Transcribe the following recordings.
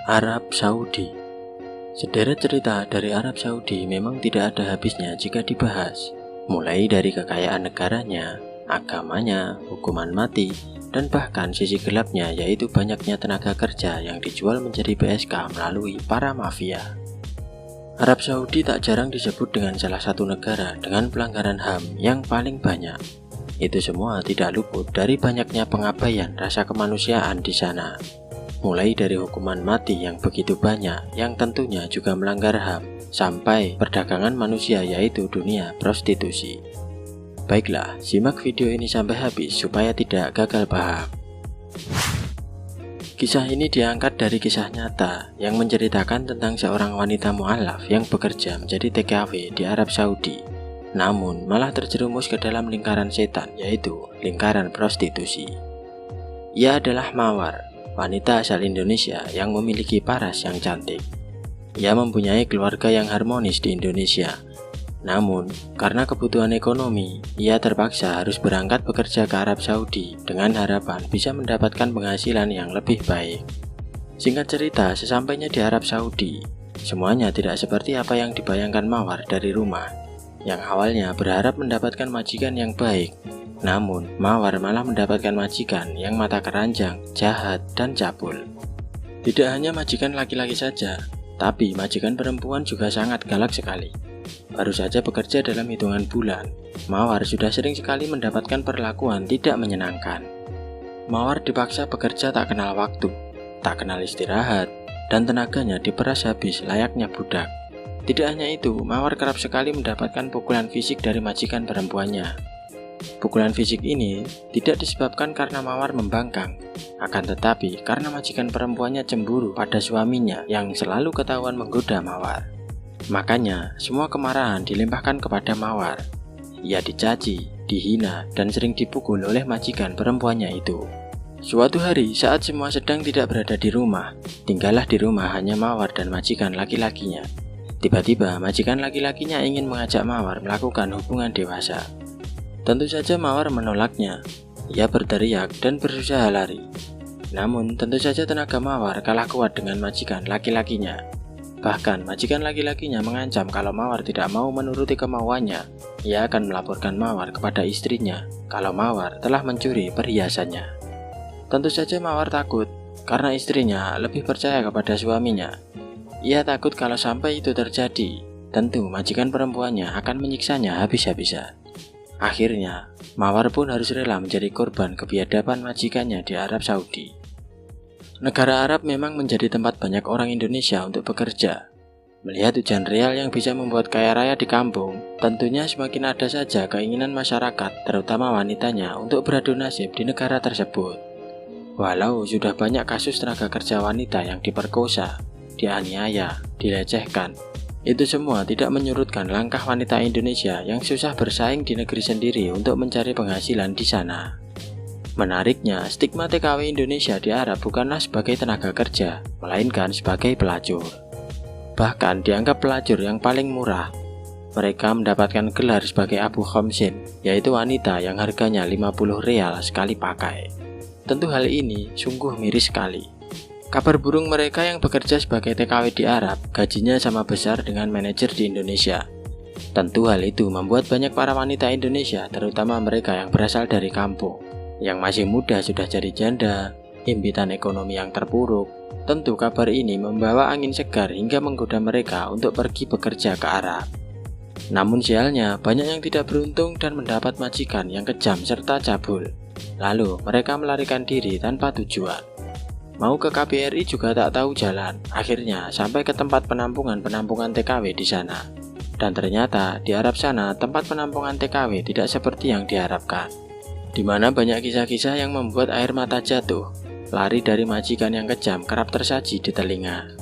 Arab Saudi. Sederet cerita dari Arab Saudi memang tidak ada habisnya jika dibahas, mulai dari kekayaan negaranya, agamanya, hukuman mati, dan bahkan sisi gelapnya yaitu banyaknya tenaga kerja yang dijual menjadi PSK melalui para mafia. Arab Saudi tak jarang disebut dengan salah satu negara dengan pelanggaran HAM yang paling banyak. Itu semua tidak luput dari banyaknya pengabaian rasa kemanusiaan di sana. Mulai dari hukuman mati yang begitu banyak yang tentunya juga melanggar HAM, sampai perdagangan manusia yaitu dunia prostitusi. Baiklah, simak video ini sampai habis supaya tidak gagal paham. Kisah ini diangkat dari kisah nyata yang menceritakan tentang seorang wanita mu'alaf yang bekerja menjadi TKW di Arab Saudi, namun malah terjerumus ke dalam lingkaran setan yaitu lingkaran prostitusi. Ia adalah Mawar, wanita asal Indonesia yang memiliki paras yang cantik. Ia mempunyai keluarga yang harmonis di Indonesia. Namun, karena kebutuhan ekonomi, ia terpaksa harus berangkat bekerja ke Arab Saudi dengan harapan bisa mendapatkan penghasilan yang lebih baik. Singkat cerita, sesampainya di Arab Saudi, semuanya tidak seperti apa yang dibayangkan Mawar dari rumah. Yang awalnya berharap mendapatkan majikan yang baik, namun Mawar malah mendapatkan majikan yang mata keranjang, jahat, dan cabul. Tidak hanya majikan laki-laki saja, tapi majikan perempuan juga sangat galak sekali. Baru saja bekerja dalam hitungan bulan, Mawar sudah sering sekali mendapatkan perlakuan tidak menyenangkan. Mawar dipaksa bekerja tak kenal waktu, tak kenal istirahat, dan tenaganya diperas habis layaknya budak. Tidak hanya itu, Mawar kerap sekali mendapatkan pukulan fisik dari majikan perempuannya. Pukulan fisik ini tidak disebabkan karena Mawar membangkang, akan tetapi karena majikan perempuannya cemburu pada suaminya yang selalu ketahuan menggoda Mawar. Makanya semua kemarahan dilimpahkan kepada Mawar. Ia dicaci, dihina, dan sering dipukul oleh majikan perempuannya itu. Suatu hari saat semua sedang tidak berada di rumah, tinggallah di rumah hanya Mawar dan majikan laki-lakinya. Tiba-tiba majikan laki-lakinya ingin mengajak Mawar melakukan hubungan dewasa. Tentu saja Mawar menolaknya. Ia berteriak dan berusaha lari. Namun tentu saja tenaga Mawar kalah kuat dengan majikan laki-lakinya. Bahkan majikan laki-lakinya mengancam kalau Mawar tidak mau menuruti kemauannya, ia akan melaporkan Mawar kepada istrinya kalau Mawar telah mencuri perhiasannya. Tentu saja Mawar takut karena istrinya lebih percaya kepada suaminya. Ia takut kalau sampai itu terjadi, tentu majikan perempuannya akan menyiksanya habis-habisan. Akhirnya, Mawar pun harus rela menjadi korban kebiadaban majikannya di Arab Saudi. Negara Arab memang menjadi tempat banyak orang Indonesia untuk bekerja. Melihat hujan real yang bisa membuat kaya raya di kampung, tentunya semakin ada saja keinginan masyarakat, terutama wanitanya, untuk beradu nasib di negara tersebut. Walau sudah banyak kasus tenaga kerja wanita yang diperkosa, dianiaya, dilecehkan, itu semua tidak menyurutkan langkah wanita Indonesia yang susah bersaing di negeri sendiri untuk mencari penghasilan di sana. Menariknya, stigma TKW Indonesia di Arab bukanlah sebagai tenaga kerja, melainkan sebagai pelacur. Bahkan dianggap pelacur yang paling murah. Mereka mendapatkan gelar sebagai Abu Khamsin, yaitu wanita yang harganya 50 real sekali pakai. Tentu hal ini sungguh miris sekali. Kabar burung mereka yang bekerja sebagai TKW di Arab, gajinya sama besar dengan manajer di Indonesia. Tentu hal itu membuat banyak para wanita Indonesia, terutama mereka yang berasal dari kampung, yang masih muda sudah jadi janda, impitan ekonomi yang terpuruk. Tentu kabar ini membawa angin segar hingga menggoda mereka untuk pergi bekerja ke Arab. Namun sialnya, banyak yang tidak beruntung dan mendapat majikan yang kejam serta cabul. Lalu mereka melarikan diri tanpa tujuan. Mau ke KBRI juga tak tahu jalan. Akhirnya sampai ke tempat penampungan TKW di sana. Dan ternyata di Arab sana tempat penampungan TKW tidak seperti yang diharapkan, di mana banyak kisah-kisah yang membuat air mata jatuh. Lari dari majikan yang kejam kerap tersaji di telinga.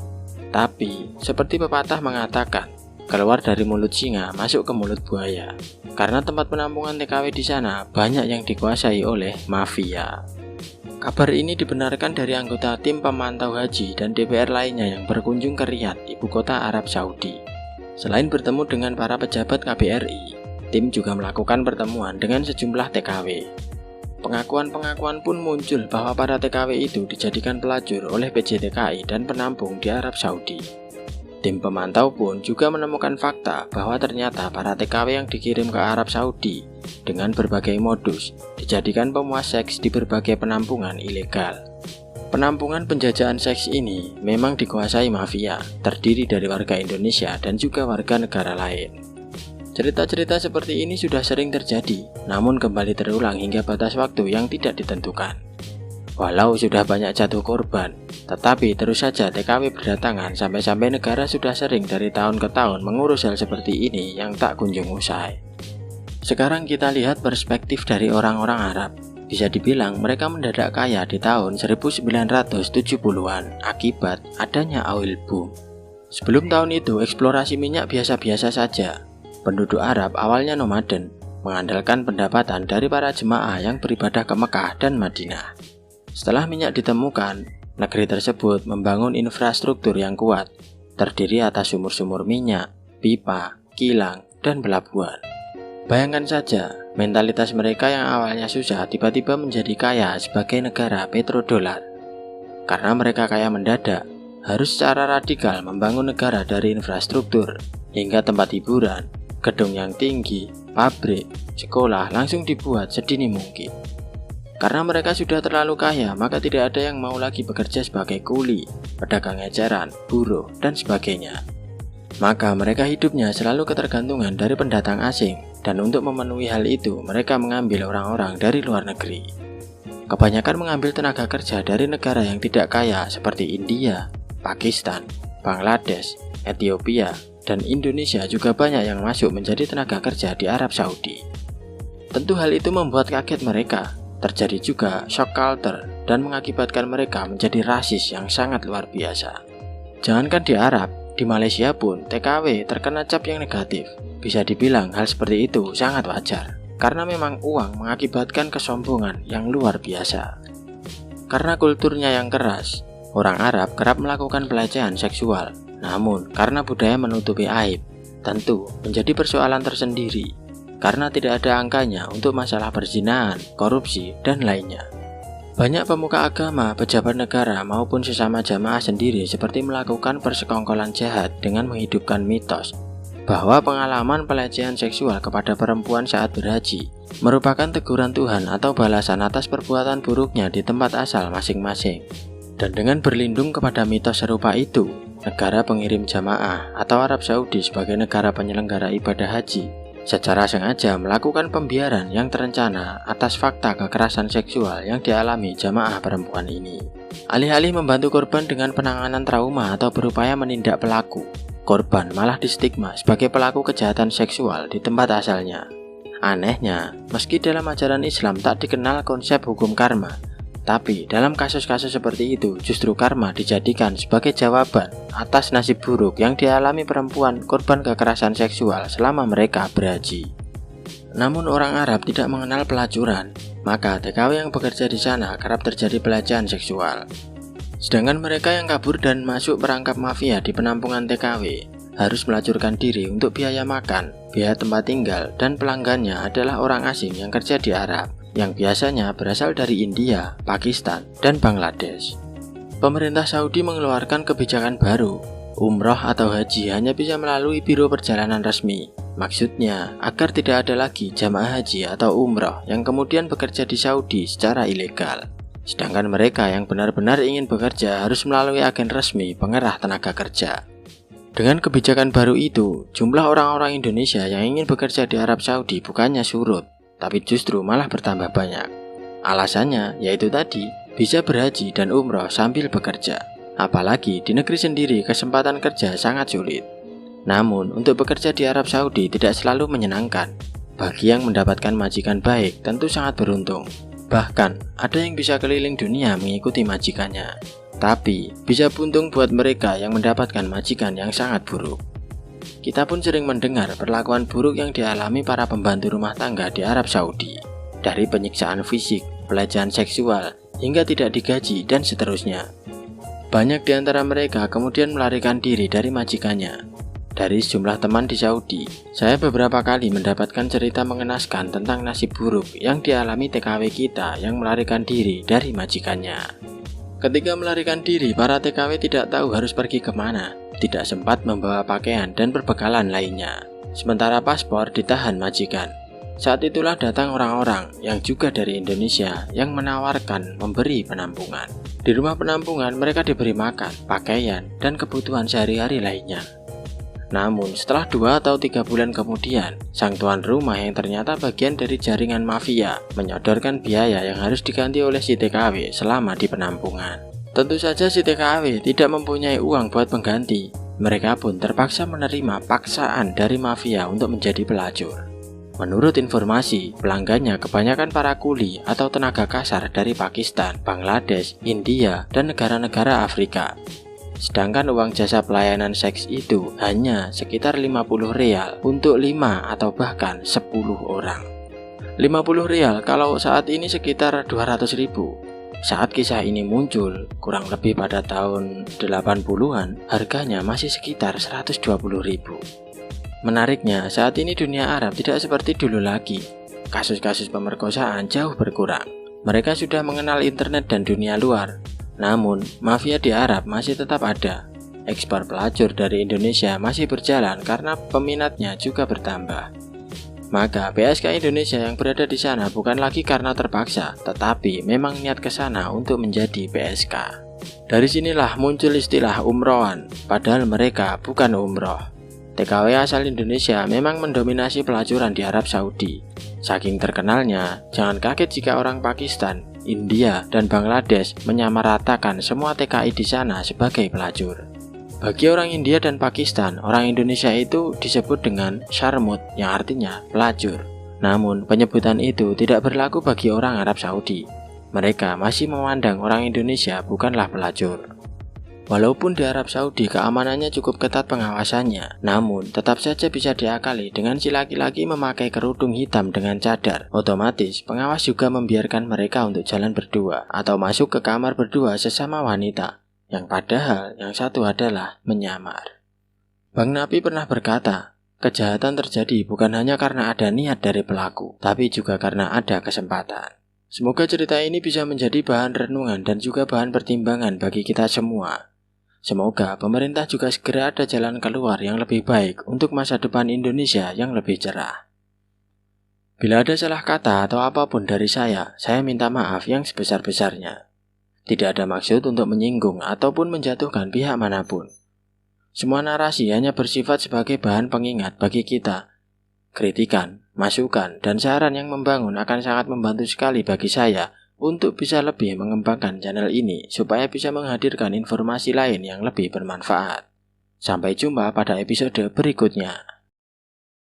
Tapi, seperti pepatah mengatakan, keluar dari mulut singa masuk ke mulut buaya. Karena tempat penampungan TKW di sana banyak yang dikuasai oleh mafia. Kabar ini dibenarkan dari anggota tim pemantau haji dan DPR lainnya yang berkunjung ke Riyadh, ibu kota Arab Saudi. Selain bertemu dengan para pejabat KBRI, tim juga melakukan pertemuan dengan sejumlah TKW. Pengakuan-pengakuan pun muncul bahwa para TKW itu dijadikan pelacur oleh PJTKI dan penampung di Arab Saudi. Tim pemantau pun juga menemukan fakta bahwa ternyata para TKW yang dikirim ke Arab Saudi dengan berbagai modus dijadikan pemuas seks di berbagai penampungan ilegal. Penampungan penjajahan seks ini memang dikuasai mafia, terdiri dari warga Indonesia dan juga warga negara lain. Cerita-cerita seperti ini sudah sering terjadi, namun kembali terulang hingga batas waktu yang tidak ditentukan. Walau sudah banyak jatuh korban, tetapi terus saja TKW berdatangan sampai-sampai negara sudah sering dari tahun ke tahun mengurus hal seperti ini yang tak kunjung usai. Sekarang kita lihat perspektif dari orang-orang Arab. Bisa dibilang mereka mendadak kaya di tahun 1970-an akibat adanya oil boom. Sebelum tahun itu eksplorasi minyak biasa-biasa saja. Penduduk Arab awalnya nomaden, mengandalkan pendapatan dari para jemaah yang beribadah ke Mekah dan Madinah. Setelah minyak ditemukan, negeri tersebut membangun infrastruktur yang kuat, terdiri atas sumur-sumur minyak, pipa, kilang, dan pelabuhan. Bayangkan saja, mentalitas mereka yang awalnya susah tiba-tiba menjadi kaya sebagai negara petrodolar. Karena mereka kaya mendadak, harus secara radikal membangun negara dari infrastruktur, hingga tempat hiburan, gedung yang tinggi, pabrik, sekolah langsung dibuat sedini mungkin. Karena mereka sudah terlalu kaya, maka tidak ada yang mau lagi bekerja sebagai kuli, pedagang eceran, buruh, dan sebagainya. Maka mereka hidupnya selalu ketergantungan dari pendatang asing, dan untuk memenuhi hal itu, mereka mengambil orang-orang dari luar negeri. Kebanyakan mengambil tenaga kerja dari negara yang tidak kaya seperti India, Pakistan, Bangladesh, Ethiopia, dan Indonesia juga banyak yang masuk menjadi tenaga kerja di Arab Saudi. Tentu hal itu membuat kaget mereka. Terjadi juga shock culture dan mengakibatkan mereka menjadi rasis yang sangat luar biasa. Jangankan di Arab, di Malaysia pun TKW terkena cap yang negatif. Bisa dibilang hal seperti itu sangat wajar, karena memang uang mengakibatkan kesombongan yang luar biasa. Karena kulturnya yang keras, orang Arab kerap melakukan pelecehan seksual. Namun, karena budaya menutupi aib, tentu menjadi persoalan tersendiri, karena tidak ada angkanya untuk masalah perzinahan, korupsi, dan lainnya. Banyak pemuka agama, pejabat negara, maupun sesama jamaah sendiri seperti melakukan persekongkolan jahat dengan menghidupkan mitos bahwa pengalaman pelecehan seksual kepada perempuan saat berhaji merupakan teguran Tuhan atau balasan atas perbuatan buruknya di tempat asal masing-masing. Dan dengan berlindung kepada mitos serupa itu, negara pengirim jamaah atau Arab Saudi sebagai negara penyelenggara ibadah haji secara sengaja melakukan pembiaran yang terencana atas fakta kekerasan seksual yang dialami jamaah perempuan ini. Alih-alih membantu korban dengan penanganan trauma atau berupaya menindak pelaku, korban malah distigma sebagai pelaku kejahatan seksual di tempat asalnya. Anehnya, meski dalam ajaran Islam tak dikenal konsep hukum karma, tapi dalam kasus-kasus seperti itu justru karma dijadikan sebagai jawaban atas nasib buruk yang dialami perempuan korban kekerasan seksual selama mereka berhaji. Namun orang Arab tidak mengenal pelacuran, maka TKW yang bekerja di sana kerap terjadi pelecehan seksual. Sedangkan mereka yang kabur dan masuk perangkap mafia di penampungan TKW harus melacurkan diri untuk biaya makan, biaya tempat tinggal, dan pelanggannya adalah orang asing yang kerja di Arab, yang biasanya berasal dari India, Pakistan, dan Bangladesh. Pemerintah Saudi mengeluarkan kebijakan baru, umroh atau haji hanya bisa melalui biro perjalanan resmi. Maksudnya, agar tidak ada lagi jamaah haji atau umroh yang kemudian bekerja di Saudi secara ilegal. Sedangkan mereka yang benar-benar ingin bekerja harus melalui agen resmi pengerah tenaga kerja. Dengan kebijakan baru itu, jumlah orang-orang Indonesia yang ingin bekerja di Arab Saudi bukannya surut, tapi justru malah bertambah banyak. Alasannya yaitu tadi, bisa berhaji dan umroh sambil bekerja. Apalagi di negeri sendiri kesempatan kerja sangat sulit. Namun untuk bekerja di Arab Saudi tidak selalu menyenangkan. Bagi yang mendapatkan majikan baik tentu sangat beruntung. Bahkan ada yang bisa keliling dunia mengikuti majikannya. Tapi bisa buntung buat mereka yang mendapatkan majikan yang sangat buruk. Kita pun sering mendengar perlakuan buruk yang dialami para pembantu rumah tangga di Arab Saudi. Dari penyiksaan fisik, pelecehan seksual, hingga tidak digaji dan seterusnya. Banyak di antara mereka kemudian melarikan diri dari majikannya. Dari sejumlah teman di Saudi, saya beberapa kali mendapatkan cerita mengenaskan tentang nasib buruk yang dialami TKW kita yang melarikan diri dari majikannya. Ketika melarikan diri, para TKW tidak tahu harus pergi kemana, tidak sempat membawa pakaian dan perbekalan lainnya. Sementara paspor ditahan majikan. Saat itulah datang orang-orang yang juga dari Indonesia yang menawarkan memberi penampungan. Di rumah penampungan mereka diberi makan, pakaian, dan kebutuhan sehari-hari lainnya. Namun setelah 2 atau 3 bulan kemudian, sang tuan rumah yang ternyata bagian dari jaringan mafia menyodorkan biaya yang harus diganti oleh si TKW selama di penampungan. Tentu saja si TKW tidak mempunyai uang buat pengganti. Mereka pun terpaksa menerima paksaan dari mafia untuk menjadi pelacur. Menurut informasi, pelanggannya kebanyakan para kuli atau tenaga kasar dari Pakistan, Bangladesh, India, dan negara-negara Afrika. Sedangkan uang jasa pelayanan seks itu hanya sekitar 50 rial untuk 5 atau bahkan 10 orang. 50 rial kalau saat ini sekitar 200 ribu. Saat kisah ini muncul, kurang lebih pada tahun 80-an, harganya masih sekitar 120 ribu. Menariknya, saat ini dunia Arab tidak seperti dulu lagi. Kasus-kasus pemerkosaan jauh berkurang. Mereka sudah mengenal internet dan dunia luar. Namun, mafia di Arab masih tetap ada. Ekspor pelacur dari Indonesia masih berjalan karena peminatnya juga bertambah. Maka PSK Indonesia yang berada di sana bukan lagi karena terpaksa, tetapi memang niat ke sana untuk menjadi PSK. Dari sinilah muncul istilah umrohan, padahal mereka bukan umroh. TKW asal Indonesia memang mendominasi pelacuran di Arab Saudi. Saking terkenalnya, jangan kaget jika orang Pakistan, India, dan Bangladesh menyamaratakan semua TKI di sana sebagai pelacur. Bagi orang India dan Pakistan, orang Indonesia itu disebut dengan syarmut yang artinya pelacur. Namun, penyebutan itu tidak berlaku bagi orang Arab Saudi. Mereka masih memandang orang Indonesia bukanlah pelacur. Walaupun di Arab Saudi keamanannya cukup ketat pengawasannya, namun tetap saja bisa diakali dengan si laki-laki memakai kerudung hitam dengan cadar. Otomatis pengawas juga membiarkan mereka untuk jalan berdua atau masuk ke kamar berdua sesama wanita, yang padahal yang satu adalah menyamar. Bang Napi pernah berkata, kejahatan terjadi bukan hanya karena ada niat dari pelaku, tapi juga karena ada kesempatan. Semoga cerita ini bisa menjadi bahan renungan dan juga bahan pertimbangan bagi kita semua. Semoga pemerintah juga segera ada jalan keluar yang lebih baik untuk masa depan Indonesia yang lebih cerah. Bila ada salah kata atau apapun dari saya minta maaf yang sebesar-besarnya. Tidak ada maksud untuk menyinggung ataupun menjatuhkan pihak manapun. Semua narasi hanya bersifat sebagai bahan pengingat bagi kita. Kritikan, masukan, dan saran yang membangun akan sangat membantu sekali bagi saya untuk bisa lebih mengembangkan channel ini supaya bisa menghadirkan informasi lain yang lebih bermanfaat. Sampai jumpa pada episode berikutnya.